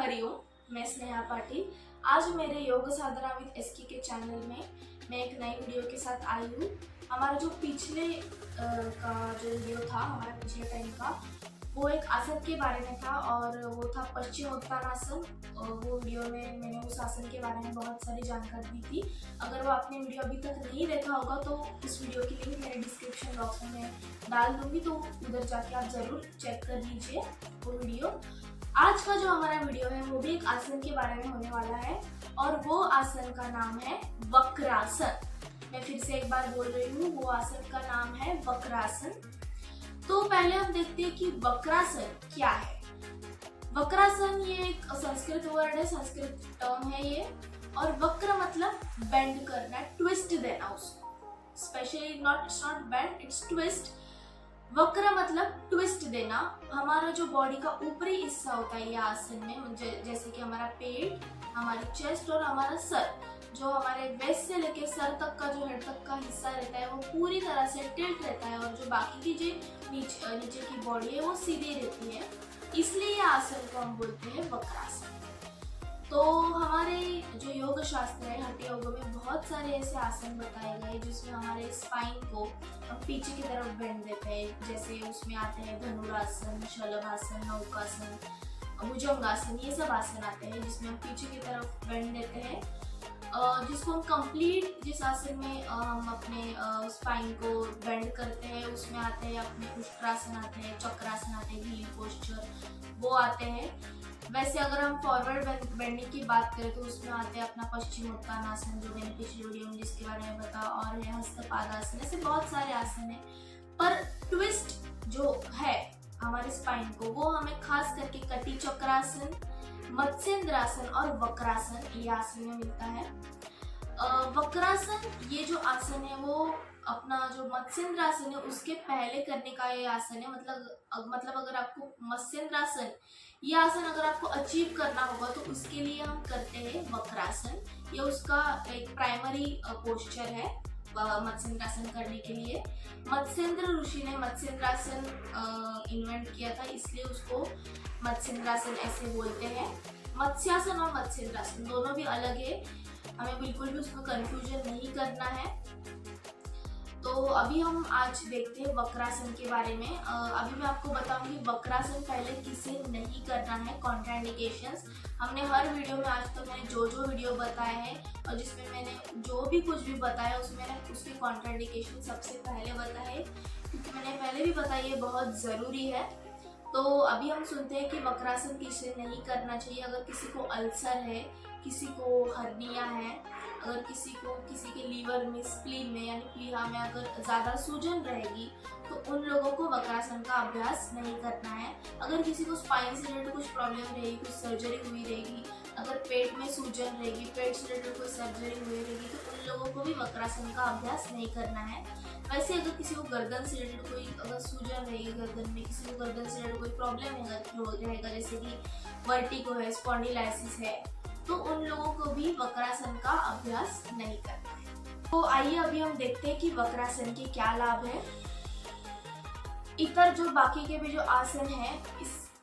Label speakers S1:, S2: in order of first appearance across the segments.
S1: हरिओम, मैं स्नेहा पाटिल। आज मेरे योग साधना विद एसके के चैनल में मैं एक नई वीडियो के साथ आई हूँ। हमारा जो पिछले का जो वीडियो था, हमारा पिछले टाइम का, वो एक आसन के बारे में था और वो था पश्चिमोत्तानासन। वो वीडियो में मैंने उस आसन के बारे में बहुत सारी जानकारी दी थी। अगर वो आपने वीडियो अभी तक नहीं देखा होगा तो उस वीडियो की लिंक मेरे डिस्क्रिप्शन बॉक्स में डाल दूंगी, तो उधर जाके आप ज़रूर चेक कर लीजिए वो वीडियो। आज का जो हमारा वीडियो है वो भी एक आसन के बारे में होने वाला है और वो आसन का नाम है वक्रासन। मैं फिर से एक बार बोल रही हूँ, वो आसन का नाम है वक्रासन। तो पहले हम देखते हैं कि वक्रासन क्या है। वक्रासन ये एक संस्कृत वर्ड है, संस्कृत टर्म है ये, और वक्र मतलब बेंड करना, ट्विस्ट देना उसको। Specially it's not bend, it's twist. वक्र मतलब ट्विस्ट देना। हमारा जो बॉडी का ऊपरी हिस्सा होता है ये आसन में, जैसे कि हमारा पेट, हमारी चेस्ट और हमारा सर, जो हमारे वेस्ट से लेके सर तक का जो हेड तक का हिस्सा रहता है वो पूरी तरह से टिल्ट रहता है, और जो बाकी की जो नीचे की बॉडी है वो सीधी रहती है। इसलिए ये आसन को हम बोलते हैं वक्रासन। तो हमारे जो योग शास्त्र है, हठ योग में बहुत सारे ऐसे आसन बताए गए जिसमें हमारे स्पाइन को हम पीछे की तरफ बेंड देते हैं। जैसे उसमें आते हैं धनुरासन, शलभासन, नौकासन, भुजंगासन, ये सब आसन आते हैं जिसमें हम पीछे की तरफ बेंड देते हैं, जिसको हम कंप्लीट, जिस आसन में हम अपने स्पाइन को बेंड करते हैं उसमें आते हैं अपने उष्ट्रासन आते हैं, चक्रासन आते हैं, हील पोस्चर वो आते हैं। वैसे अगर हम फॉरवर्ड बेंडिंग की बात करें तो उसमें आते हैं अपना पश्चिमोत्तानासन, जो मैंने पिछली वीडियो में जिसके बारे में बताया, और है हस्तपादासन। ऐसे बहुत सारे आसन है, पर ट्विस्ट जो है हमारे स्पाइन को वो हमें खास करके कटी चक्रासन, मत्स्येंद्रासन और वक्रासन, ये आसन में मिलता है। वक्रासन ये जो आसन है वो अपना जो मत्स्येंद्रासन है उसके पहले करने का ये आसन है। मतलब अगर आपको मत्स्येंद्रासन ये आसन अगर आपको अचीव करना होगा तो उसके लिए हम करते हैं वक्रासन। ये उसका एक प्राइमरी पोस्चर है मत्स्येंद्रासन करने के लिए। मत्स्येंद्र ऋषि ने मत्स्येंद्रासन इन्वेंट किया था, इसलिए उसको मत्स्येंद्रासन ऐसे बोलते हैं। मत्स्यासन और मत्स्येंद्रासन दोनों भी अलग है, हमें बिल्कुल भी उसमें कंफ्यूजन नहीं करना है। तो अभी हम आज देखते हैं वक्रासन के बारे में। अभी मैं आपको बताऊंगी वक्रासन पहले किसे नहीं करना है, कॉन्ट्राइंडिकेशंस। हमने हर वीडियो में आज तक मैंने जो वीडियो बताए हैं और जिसमें मैंने जो भी कुछ भी बताया उसमें उसके कॉन्ट्राइंडिकेशन सबसे पहले बताए, क्योंकि मैंने पहले भी बताया ये बहुत ज़रूरी है। तो अभी हम सुनते हैं कि वक्रासन किसे नहीं करना चाहिए। अगर किसी को अल्सर है, किसी को हर्निया है, अगर किसी के लीवर में, स्प्लीन में यानी प्लीहा में अगर ज़्यादा सूजन रहेगी तो उन लोगों को वक्रासन का अभ्यास नहीं करना है। अगर किसी को स्पाइन से रिलेटेड कुछ प्रॉब्लम रहेगी, कुछ सर्जरी हुई रहेगी, अगर पेट में सूजन रहेगी, पेट से रिलेटेड कोई सर्जरी हुई रहेगी, तो उन लोगों को भी वक्रासन का अभ्यास नहीं करना है। वैसे अगर किसी को गर्दन से रिलेटेड कोई अगर सूजन रहेगी गर्दन में, किसी को गर्दन से रिलेटेड कोई प्रॉब्लम रहेगा, जैसे कि वर्टिगो है, स्पॉन्डिलाइसिस है, तो उन लोगों को भी वक्रासन का अभ्यास नहीं करना है। तो आइए अभी हम देखते हैं कि वक्रासन के क्या लाभ है। इतर जो बाकी के भी जो आसन है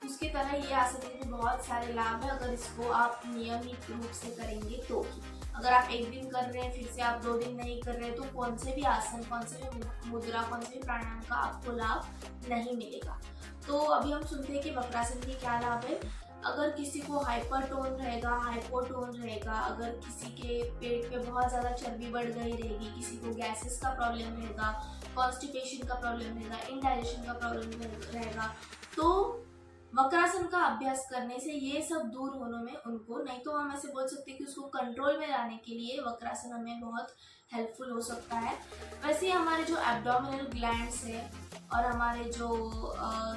S1: उसके तरह ये आसन के भी बहुत सारे लाभ है, अगर इसको आप नियमित रूप से करेंगे तो। अगर आप एक दिन कर रहे हैं फिर से आप 2 दिन नहीं कर रहे हैं तो कौन से भी आसन, कौन से भी मुद्रा, कौन से भी प्राणायाम का आपको लाभ नहीं मिलेगा। तो अभी हम सुनते हैं कि वक्रासन के क्या लाभ है। अगर किसी को हाइपरटोन रहेगा, हाइपोटोन रहेगा, अगर किसी के पेट पे बहुत ज़्यादा चर्बी बढ़ गई रहेगी, किसी को गैसेस का प्रॉब्लम रहेगा, कॉन्स्टिपेशन का प्रॉब्लम रहेगा, इंडाइजेशन का प्रॉब्लम रहेगा, तो वक्रासन का अभ्यास करने से ये सब दूर होने में उनको, नहीं तो हम ऐसे बोल सकते हैं कि उसको कंट्रोल में लाने के लिए वक्रासन हमें बहुत हेल्पफुल हो सकता है। वैसे हमारे जो एब्डोमिनल ग्लैंड्स है और हमारे जो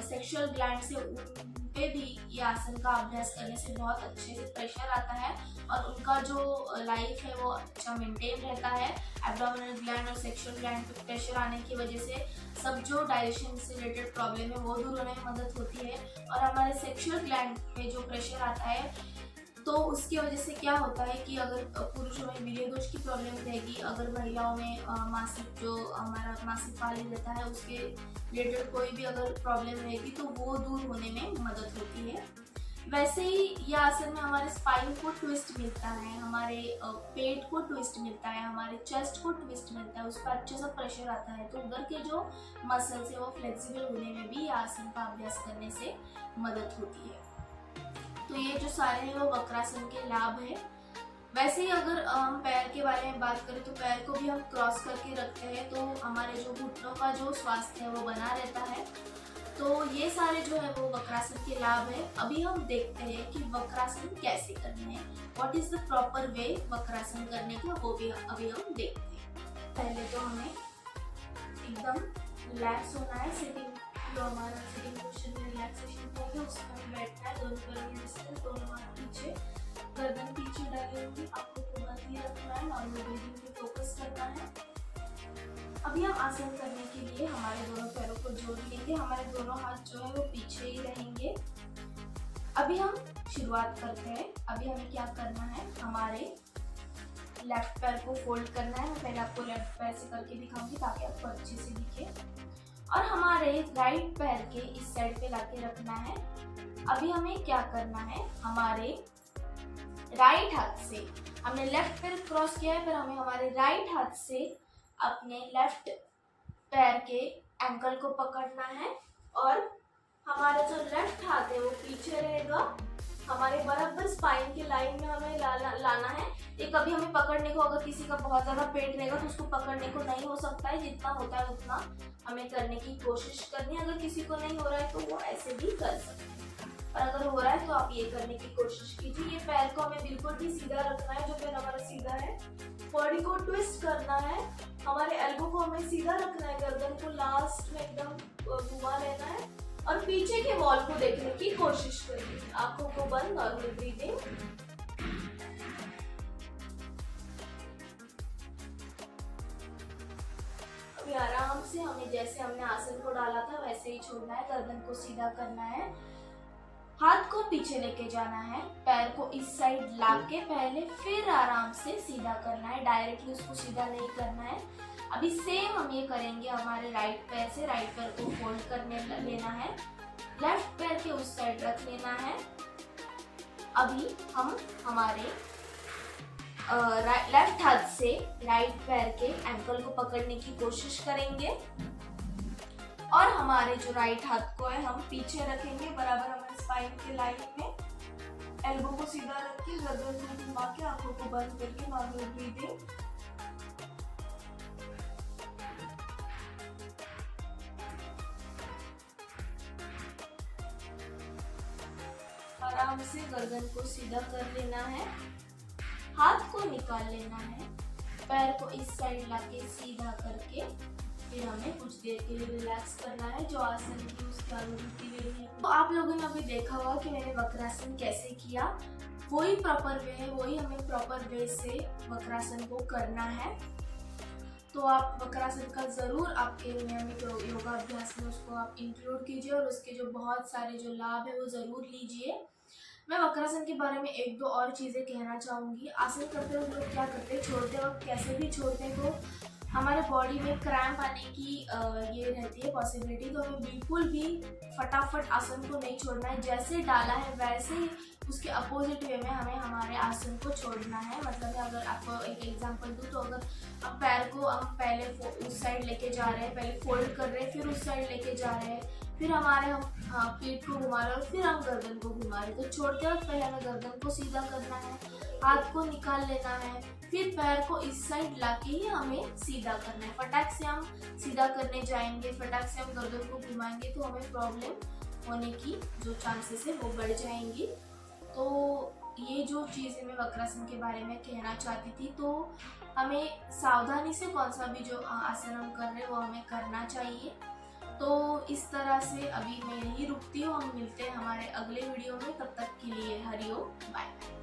S1: सेक्सुअल ग्लैंड्स है उन पे भी ये आसन का अभ्यास करने से बहुत अच्छे से प्रेशर आता है और उनका जो लाइफ है वो अच्छा मेंटेन रहता है। एब्डोमिनल ग्लैंड और सेक्सुअल ग्लैंड पे प्रेशर आने की वजह से सब जो डाइजेशन से रिलेटेड प्रॉब्लम है वो दूर होने में मदद होती है, और हमारे सेक्सुअल ग्लैंड पे जो प्रेशर आता है तो उसकी वजह से क्या होता है कि अगर पुरुषों में वीर्यदोष की प्रॉब्लम रहेगी, अगर महिलाओं में मासिक जो हमारा मासिक पाली रहता है उसके रिलेटेड कोई भी अगर प्रॉब्लम रहेगी तो वो दूर होने में मदद होती है। वैसे ही ये आसन में हमारे स्पाइन को ट्विस्ट मिलता है, हमारे पेट को ट्विस्ट मिलता है, हमारे चेस्ट को ट्विस्ट मिलता है, उस पर अच्छे से प्रेशर आता है, तो उधर के जो मसल्स है वो फ्लेक्सिबल होने में भी ये आसन का अभ्यास करने से मदद होती है। तो ये जो सारे हैं वो वक्रासन के लाभ है। वैसे ही अगर हम पैर के बारे में बात करें तो पैर को भी हम क्रॉस करके रखते हैं तो हमारे जो घुटनों का जो स्वास्थ्य है वो बना रहता है। तो ये सारे जो है वो वक्रासन के लाभ है। अभी हम देखते हैं कि वक्रासन कैसे करने हैं, what is the proper way Vakrasana करने का, वो भी अभी हम देखते हैं। पहले तो हमें एकदम रिलैक्स होना है, सिटिंग जो हमारा सिटिंग पोजीशन में रिलैक्सेशन होगा उसमें हमें बैठना है, दोनों पैरों में डिस्टेंस, दोनों हाथ पीछे, गर्दन पीछे डाली होगी, आंखों को बंद ही रखना है, नॉर्मल ब्रीदिंग पे फोकस करना है। अभी हम आसन करने के लिए हमारे दोनों पैरों को जोड़ लेंगे, हमारे दोनों हाथ जो है वो पीछे ही रहेंगे। अभी हम शुरुआत करते हैं। अभी हमें क्या करना है, हमारे लेफ्ट पैर को फोल्ड करना है। मैं पहले आपको लेफ्ट पैर से करके दिखाऊंगी ताकि आपको अच्छे से दिखे, और हमारे राइट पैर के इस साइड पे लाके रखना है। अभी हमें क्या करना है, हमारे राइट हाथ से, हमने लेफ्ट पैर क्रॉस किया है, फिर हमें हमारे राइट हाथ से अपने लेफ्ट पैर के एंकल को पकड़ना है और हमारा जो लेफ्ट हाथ है वो पीछे रहेगा, हमारे बराबर स्पाइन की लाइन में हमें लाना है। ये कभी हमें पकड़ने को, अगर किसी का बहुत ज़्यादा पेट रहेगा तो उसको पकड़ने को नहीं हो सकता है, जितना होता है उतना हमें करने की कोशिश करनी है। अगर किसी को नहीं हो रहा है तो वो ऐसे भी कर सकते हैं, और अगर हो रहा है तो आप ये करने की कोशिश कीजिए। ये पैर को हमें बिल्कुल भी सीधा रखना है, जो पैर हमारा सीधा है, बॉडी को ट्विस्ट करना है, हमारे एल्बो को हमें सीधा रखना है, गर्दन को लास्ट में एकदम घुमा लेना है और पीछे के वॉल को देखने की कोशिश करिए। आंखों को बंद, नॉर्मल ब्रीदिंग। अभी आराम से हमें जैसे हमने आसन को डाला था वैसे ही छोड़ना है, गर्दन को सीधा करना है, हाथ को पीछे लेके जाना है, पैर को इस साइड लाके पहले फिर आराम से सीधा करना है, डायरेक्टली उसको सीधा नहीं करना है। अभी सेम हम ये करेंगे हमारे राइट पैर से, राइट पैर को फोल्ड करने लेना है, लेफ्ट पैर के उस साइड रख लेना है। अभी हम हमारे लेफ्ट हाथ से राइट पैर के एंकल को पकड़ने की कोशिश करेंगे और हमारे जो राइट हाथ को है हम पीछे रखेंगे, बराबर हमारे स्पाइन के लाइन में, एल्बो को सीधा रख के, गर्दन को घुमा के, आंखों को बंद करके, नॉर्मल ब्रीदिंग। आराम से गर्दन को सीधा कर लेना है, हाथ को निकाल लेना है, पैर को इस साइड लाके सीधा करके फिर हमें कुछ देर के लिए रिलैक्स करना है। जो आसन की उसकी अनुभूति लेनी है। तो आप लोगों ने अभी देखा होगा कि मैंने वक्रासन कैसे किया, वही प्रॉपर वे है, वही हमें प्रॉपर वे से वक्रासन को करना है। तो आप वक्रासन का ज़रूर आपके नियमित योगाभ्यास में उसको आप इंक्लूड कीजिए और उसके जो बहुत सारे जो लाभ है वो ज़रूर लीजिए। मैं वक्रासन के बारे में एक दो और चीज़ें कहना चाहूँगी। आसन करते हुए लोग क्या करते हैं, छोड़ते वक्त कैसे भी छोड़ते हैं तो हमारे बॉडी में क्रैम्प आने की ये रहती है पॉसिबिलिटी। तो हमें बिल्कुल भी फटाफट आसन को नहीं छोड़ना है, जैसे डाला है वैसे ही उसके अपोजिट वे में हमें हमारे आसन को छोड़ना है। मतलब अगर आपको एक एग्जांपल दूँ तो अगर हम पैर को हम पहले उस साइड लेके जा रहे हैं, पहले फोल्ड कर रहे हैं, फिर उस साइड लेके जा रहे हैं, फिर हमारे हम पीठ को घुमा रहे हैं और फिर हम गर्दन को घुमा रहे हैं। तो छोड़ते वक्त पहले हमें गर्दन को सीधा करना है, हाथ को निकाल लेना है, फिर पैर को इस साइड लाके ही हमें सीधा करना है। फटाक से हम सीधा करने जाएंगे, फटाक से हम गर्दन को घुमाएंगे तो हमें प्रॉब्लम होने की जो चांसेस है वो बढ़ जाएंगी। तो ये जो चीज़ मैं वक्रासन के बारे में कहना चाहती थी। तो हमें सावधानी से कौन सा भी जो आसन हम कर रहे हैं वो हमें करना चाहिए। तो इस तरह से अभी मैं यही रुकती हूँ, हम मिलते हैं हमारे अगले वीडियो में। तब तक के लिए हरिओम, बाय।